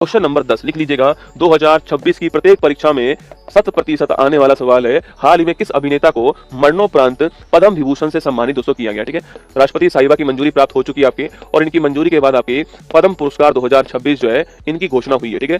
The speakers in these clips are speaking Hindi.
क्वेश्चन नंबर 10 लिख लीजिएगा। 2026 की प्रत्येक परीक्षा में 100% आने वाला सवाल है, हाल ही में किस अभिनेता को मरणोपरांत पद्म विभूषण से सम्मानित दोस्तों किया गया। ठीक है, राष्ट्रपति साहिबा की मंजूरी प्राप्त हो चुकी है आपकी, और इनकी मंजूरी के बाद आपके पद्म पुरस्कार 2026 जो है इनकी घोषणा हुई है। ठीक है,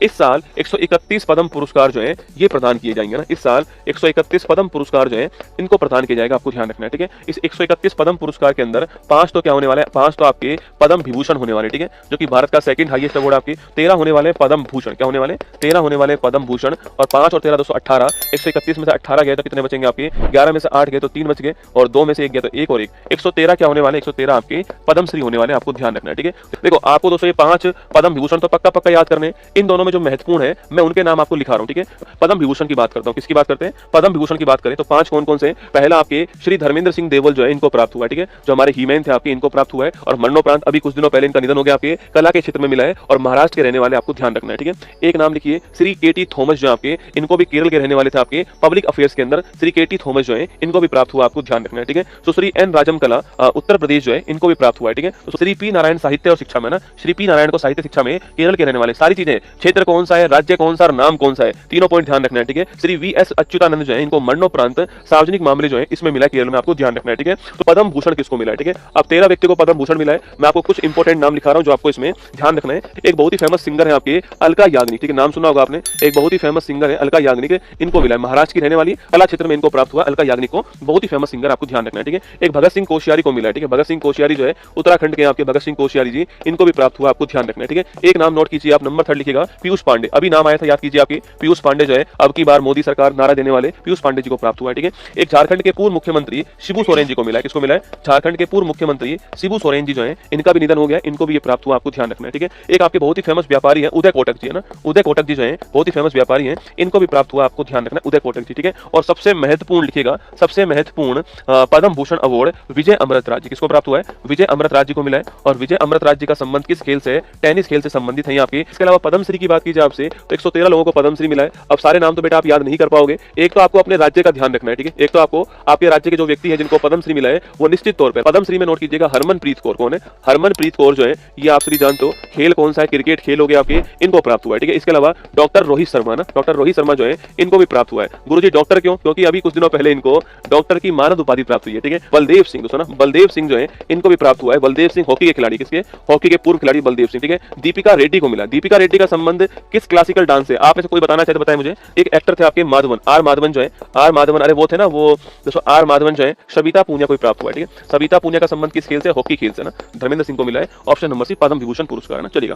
इस साल 131 पद्म पुरस्कार जो है ये प्रदान किए जाएंगे ना। इस साल 131 पद्म पुरस्कार जो है इनको प्रदान किया जाएगा, आपको ध्यान रखना है। ठीक है, इस 131 पद्म पुरस्कार के अंदर 5 तो क्या होने वाले हैं, 5 तो आपके पद्म विभूषण होने वाले। ठीक है, जो कि भारत का सेकंड हाईएस्ट अवार्ड आपकी। 13 होने वाले पद्म भूषण, क्या होने वाले 13 होने वाले पद्म भूषण, और 5 और 13 218। 131 में से 18 गए तो कितने बचेंगे आपके, 11 में से 8 गए तो 3 बच गए, और 2 में से 1 गया तो 1 और 1। 113 क्या होने वाले, 113 आपके पद्मश्री होने वाले, आपको ध्यान रखना है। ठीक है, देखो आपको दोस्तों ये 5 पद्म विभूषण तो पक्का पक्का याद करने, इन दोनों में जो महत्वपूर्ण है मैं उनके नाम आपको लिखा रहा हूं। ठीक है, पद्म विभूषण की बात करता हूं, किसकी बात करते हैं, पद्म विभूषण की बात करें तो 5 कौन कौन से। पहला आपके श्री धर्मेंद्र सिंह देवल जो है इनको प्राप्त हुआ है। ठीक है, जो हमारे हीमैन थे आपके, इनको प्राप्त हुआ है, और मरणोपरांत अभी कुछ दिनों पहले इनका निधन हो गया, आपके कला के क्षेत्र में मिला है, और महाराष्ट्र के रहने वाले, आपको ध्यान रखना है। ठीक है, एक नाम लिखिए श्री केटी थॉमस जो आपके, इनको भी केरल के रहने वाले थे आपके, पब्लिक अफेयर्स के अंदर श्री केटी थॉमस जो है इनको भी प्राप्त हुआ, आपको ध्यान रखना है। ठीक है, तो श्री एन राजम कला उत्तर प्रदेश जो है इनको भी प्राप्त हुआ है। ठीक है, तो श्री पी नारायण साहित्य और शिक्षा में ना, श्री पी नारायण को साहित्य शिक्षा में केरल के रहने वाले, सारी चीजें, क्षेत्र कौन सा है, राज्य कौन सा और नाम कौन सा है, तीनों पॉइंट ध्यान रखना है। ठीक है, श्री वी एस अच्युतानंद जो है इनको मरणोपरांत सार्वजनिक मामले जो है इसमें मिला केरल में, आपको ध्यान रखना है। ठीक है, तो पद्म भूषण किसको मिला है। ठीक है, अब 13 व्यक्ति को पद्म भूषण मिला है, मैं आपको कुछ इंपॉर्टेंट नाम लिखा रहा हूं जो आपको इसमें ध्यान रखना है। एक बहुत ही फेमस सिंगर है आपके अलका याग्निक। ठीक है, नाम सुना होगा आपने, एक बहुत ही फेमस सिंगर है अलका याग्निक, इनको मिला है, महाराष्ट्र की रहने वाली, कला क्षेत्र में इनको प्राप्त हुआ अलका याग्निक को, बहुत ही फेमस सिंगर, आपको ध्यान रखना है। ठीक है, एक भगत सिंह कोश्यारी को मिला है। ठीक है, भगत सिंह कोश्यारी जो है उत्तराखंड के आपके भगत सिंह कोश्यारी जी, इनको भी प्राप्त हुआ, आपको ध्यान रखना है। ठीक है, एक नाम नोट कीजिए आप, नंबर 3 लिखिएगा, पीयूष पांडे, अभी नाम आया था, याद कीजिए आपके पीयूष पांडे जो है अब की बार मोदी सरकार नारा देने वाले पीयूष पांडे जी को प्राप्त हुआ है। ठीक है, एक झारखंड के पूर्व मुख्यमंत्री शिबू सोरेन जी को मिला है, किसको मिला है, झारखंड के पूर्व मुख्यमंत्री शिबू सोरेन जी जो है इनका भी निधन हो गया, इनको भी ये प्राप्त हुआ, आपको ध्यान रखना है। ठीक है, एक आपके बहुत ही फेमस व्यापारी है उदय कोटक जी है ना, उदय कोटक जी जो है बहुत ही फेमस व्यापारी है, इनको भी प्राप्त हुआ, आपको ध्यान रखना है, उदय कोटक जी। ठीक है, और सबसे महत्वपूर्ण लिखिएगा, सबसे महत्वपूर्ण पद्म भूषण अवार्ड विजय अमृतराज जी, किसको प्राप्त हुआ है, विजय अमृतराज जी को मिला है, और विजय अमृतराज जी का संबंध किस खेल से, टेनिस खेल से संबंधित है आपके। इसके अलावा पद्मश्री की बात कीजिए आपसे तो 113 लोगों को पद्मश्री मिला है। अब सारे नाम तो बेटा आप याद नहीं कर पाओगे, एक तो आपको अपने राज्य का ध्यान रखना है। ठीक है, एक तो आपको आपके राज्य के जो व्यक्ति है जिनको पद्मश्री मिला है वो निश्चित तौर पर पद्मश्री में नोट कीजिएगा, हरमनप्रीत कौर। कौन है, हरमनप्रीत कौर जो है ये आप सभी जानते हो, खेल कौन सा है, क्रिकेट खेल हो गया आपके, इनको प्राप्त हुआ है। ठीक है, इसके अलावा डॉक्टर रोहित शर्मा ना, डॉक्टर रोहित शर्मा जो है इनको भी प्राप्त हुआ है। गुरुजी डॉक्टर क्यों, क्योंकि अभी कुछ दिनों पहले इनको डॉक्टर की मानद उपाधि प्राप्त हुई है। ठीक है, बलदेव सिंह दोस्तों ना, बलदेव सिंह जो है इनको भी प्राप्त हुआ है, बलदेव सिंह हॉकी के खिलाड़ी, किसके, हॉकी के पूर्व खिलाड़ी बलदेव सिंह। ठीक है, दीपिका रेड्डी को मिला, दीपिका रेड्डी का संबंध किस क्लासिकल डांस से, आप में से कोई बताना चाहे तो बताएं मुझे। एक एक्टर थे आपके माधवन, आर माधवन जो है, आर माधवन, अरे वो थे ना वो दोस्तों, आर माधवन जो है सविता पूनिया को प्राप्त हुआ है। ठीक है, सविता पूनिया का संबंध किस खेल से, हॉकी खेल से ना, धर्मेंद्र सिंह को मिला है। Option number C Padma Vibhushan पुरस्कार ना, चलिएगा।